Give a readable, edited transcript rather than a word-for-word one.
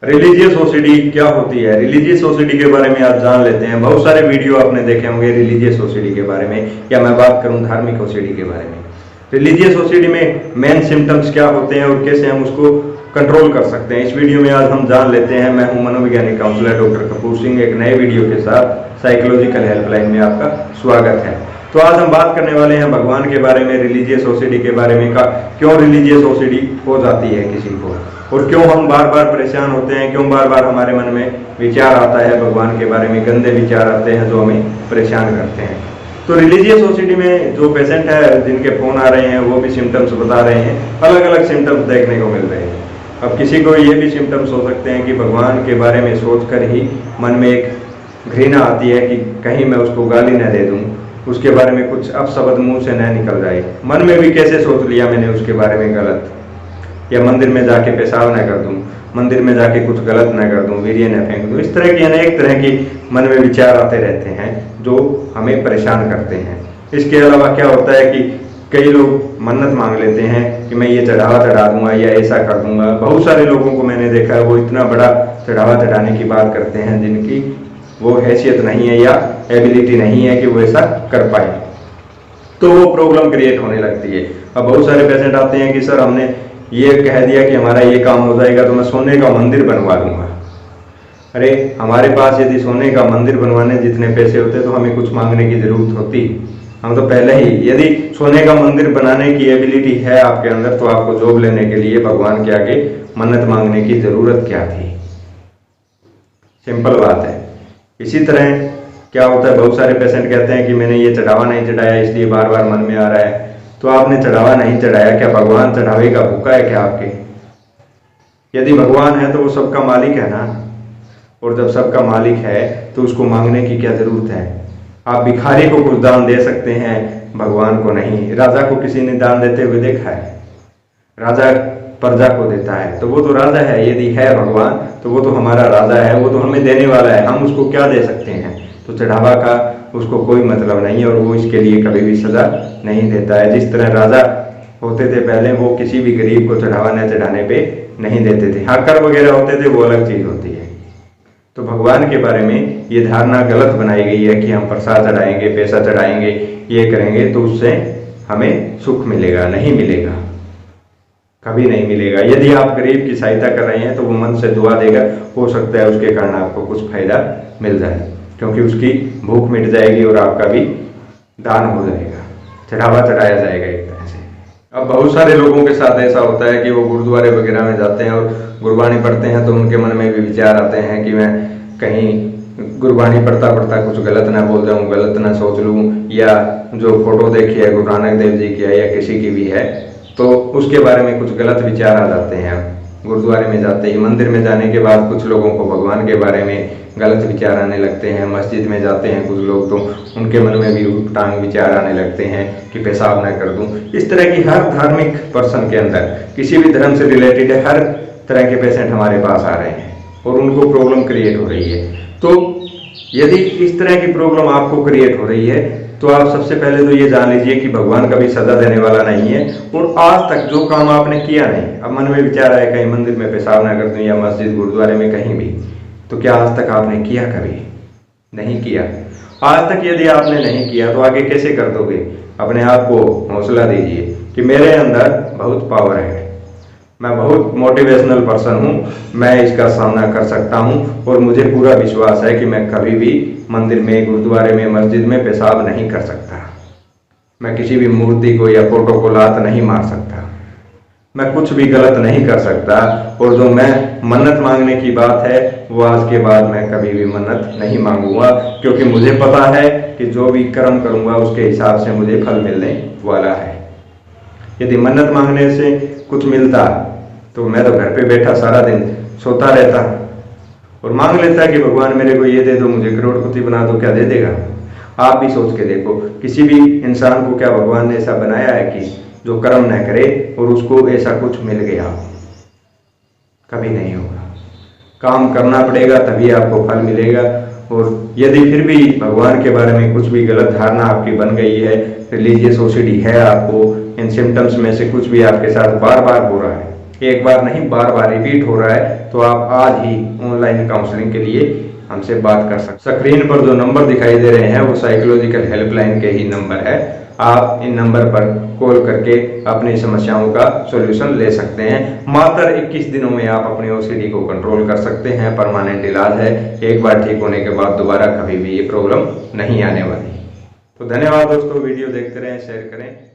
Religious OCD क्या होती है? रिलीजियस ओसीडी के बारे में आज जान लेते हैं। बहुत सारे वीडियो आपने देखे होंगे रिलीजियस ओसीडी के बारे में, या मैं बात करूं धार्मिक ओसीडी के बारे में। रिलीजियस ओसीडी में मेन सिम्टम्स क्या होते हैं और कैसे हम उसको कंट्रोल कर सकते हैं, इस वीडियो में आज हम जान लेते हैं। मैं हूं मनोवैज्ञानिक काउंसलर डॉक्टर कपूर सिंह। एक नए वीडियो के साथ साइकोलॉजिकल हेल्पलाइन में आपका स्वागत है। तो आज हम बात करने वाले हैं भगवान के बारे में, रिलीजियस ओसीडी के बारे में, का क्यों रिलीजियस ओसीडी हो जाती है किसी को, और क्यों हम बार बार परेशान होते हैं, क्यों बार बार हमारे मन में विचार आता है भगवान के बारे में, गंदे विचार आते हैं जो हमें परेशान करते हैं। तो रिलीजियस ओसीडी में जो पेशेंट है जिनके फोन आ रहे हैं वो भी सिम्टम्स बता रहे हैं, अलग अलग सिम्टम्स देखने को मिल रहे हैं। अब किसी को ये भी सिम्टम्स हो सकते हैं कि भगवान के बारे में सोचकर ही मन में एक घृणा आती है कि कहीं मैं उसको गाली न दे दूं, उसके बारे में कुछ अपशब्द मुंह से न निकल जाए। मन में भी कैसे सोच लिया मैंने उसके बारे में गलत, या मंदिर में जाके पेशाब न कर दूं, मंदिर में जाके कुछ गलत न कर दूं, वीर्य न फेंक दूं। इस तरह की अनेक तरह की मन में विचार आते रहते हैं जो हमें परेशान करते हैं। इसके अलावा क्या होता है कि कई लोग मन्नत मांग लेते हैं कि मैं ये चढ़ावा चढ़ा दूंगा या ऐसा कर दूंगा। बहुत सारे लोगों को मैंने देखा है वो इतना बड़ा चढ़ावा चढ़ाने की बात करते हैं जिनकी वो हैसियत नहीं है या एबिलिटी नहीं है कि वो ऐसा कर पाए, तो वो प्रॉब्लम क्रिएट होने लगती है। अब बहुत सारे पेशेंट आते हैं कि सर हमने ये कह दिया कि हमारा ये काम हो जाएगा तो मैं सोने का मंदिर बनवा लूंगा। अरे हमारे पास यदि सोने का मंदिर बनवाने जितने पैसे होते तो हमें कुछ मांगने की जरूरत होती। हम तो पहले ही, यदि सोने का मंदिर बनाने की एबिलिटी है आपके अंदर तो आपको जॉब लेने के लिए भगवान के आगे मन्नत मांगने की जरूरत क्या थी? सिंपल बात है। इसी तरह क्या होता है, बहुत सारे पेशेंट कहते हैं कि मैंने ये चढ़ावा नहीं चढ़ाया इसलिए बार बार मन में आ रहा है। तो आपने चढ़ावा नहीं चढ़ाया, क्या भगवान चढ़ावे का भूखा है क्या आपके? यदि भगवान है तो वो सबका मालिक है ना, और जब सबका मालिक है तो उसको मांगने की क्या जरूरत है? आप भिखारी को कुछ दान दे सकते हैं, भगवान को नहीं। राजा को किसी ने दान देते हुए देखा है? राजा प्रजा को देता है तो वो तो राजा है। यदि है भगवान तो वो तो हमारा राजा है, वो तो हमें देने वाला है, हम उसको क्या दे सकते हैं? तो चढ़ावा का उसको कोई मतलब नहीं है और वो इसके लिए कभी भी सजा नहीं देता है। जिस तरह राजा होते थे पहले, वो किसी भी गरीब को चढ़ावा न चढ़ाने पे नहीं देते थे। हाँ, कर वगैरह होते थे, वो अलग चीज होती है। तो भगवान के बारे में ये धारणा गलत बनाई गई है कि हम प्रसाद चढ़ाएंगे, पैसा चढ़ाएंगे, ये करेंगे तो उससे हमें सुख मिलेगा। नहीं मिलेगा, कभी नहीं मिलेगा। यदि आप गरीब की सहायता कर रहे हैं तो वो मन से दुआ देगा, हो सकता है उसके कारण आपको कुछ फायदा मिल जाए, क्योंकि उसकी भूख मिट जाएगी और आपका भी दान हो जाएगा, चढ़ावा चढ़ाया जाएगा एक तरह से। अब बहुत सारे लोगों के साथ ऐसा होता है कि वो गुरुद्वारे वगैरह में जाते हैं और गुरबानी पढ़ते हैं तो उनके मन में भी विचार आते हैं कि मैं कहीं गुरबानी पढ़ता पढ़ता कुछ गलत ना बोल जाऊं, गलत ना सोच लूं, या जो फोटो देखी है गुरु नानक देव जी की है या किसी की भी है तो उसके बारे में कुछ गलत विचार आ जाते हैं। गुरुद्वारे में जाते ही, मंदिर में जाने के बाद कुछ लोगों को भगवान के बारे में गलत विचार आने लगते हैं। मस्जिद में जाते हैं कुछ लोग तो उनके मन में भी उठटांग विचार आने लगते हैं कि पेशाब न कर दूं। इस तरह की हर धार्मिक पर्सन के अंदर, किसी भी धर्म से रिलेटेड हर तरह के पेशेंट हमारे पास आ रहे हैं और उनको प्रॉब्लम क्रिएट हो रही है। तो यदि इस तरह की प्रॉब्लम आपको क्रिएट हो रही है तो आप सबसे पहले तो ये जान लीजिए कि भगवान कभी सजा देने वाला नहीं है, और आज तक जो काम आपने किया नहीं, अब मन में विचार आया कहीं मंदिर में पेशाब ना कर दूं या मस्जिद गुरुद्वारे में कहीं भी, तो क्या आज तक आपने किया? कभी नहीं किया। आज तक यदि आपने नहीं किया तो आगे कैसे कर दोगे? अपने आप को हौसला दीजिए कि मेरे अंदर बहुत पावर है, मैं बहुत मोटिवेशनल पर्सन हूँ, मैं इसका सामना कर सकता हूँ और मुझे पूरा विश्वास है कि मैं कभी भी मंदिर में, गुरुद्वारे में, मस्जिद में पेशाब नहीं कर सकता। मैं किसी भी मूर्ति को या फोटो को लात नहीं मार सकता, मैं कुछ भी गलत नहीं कर सकता। और जो मैं मन्नत मांगने की बात है वो आज के बाद मैं कभी भी मन्नत नहीं मांगूंगा, क्योंकि मुझे पता है कि जो भी कर्म करूंगा उसके हिसाब से मुझे फल मिलने वाला है। यदि मन्नत मांगने से कुछ मिलता तो मैं तो घर पे बैठा सारा दिन सोता रहता और मांग लेता कि भगवान मेरे को ये दे दो, मुझे करोड़पति बना दो, क्या दे देगा? आप भी सोच के देखो, किसी भी इंसान को क्या भगवान ने ऐसा बनाया है कि जो कर्म न करे और उसको ऐसा कुछ मिल गया? कभी नहीं होगा। काम करना पड़ेगा तभी आपको फल मिलेगा। और यदि फिर भी भगवान के बारे में कुछ भी गलत धारणा आपकी बन गई है, रिलीजियस ओसीडी है, आपको इन सिम्टम्स में से कुछ भी आपके साथ बार बार हो रहा है, एक बार नहीं बार बार रिपीट हो रहा है, तो आप आज ही ऑनलाइन काउंसलिंग के लिए हमसे बात कर सकते हैं। स्क्रीन पर जो नंबर दिखाई दे रहे हैं वो साइकोलॉजिकल हेल्पलाइन के ही नंबर है। आप इन नंबर पर कॉल करके अपनी समस्याओं का सॉल्यूशन ले सकते हैं। मात्र 21 दिनों में आप अपने ओसीडी को कंट्रोल कर सकते हैं। परमानेंट इलाज है, एक बार ठीक होने के बाद दोबारा कभी भी ये प्रॉब्लम नहीं आने वाली। तो धन्यवाद दोस्तों, वीडियो देखते रहें, शेयर करें।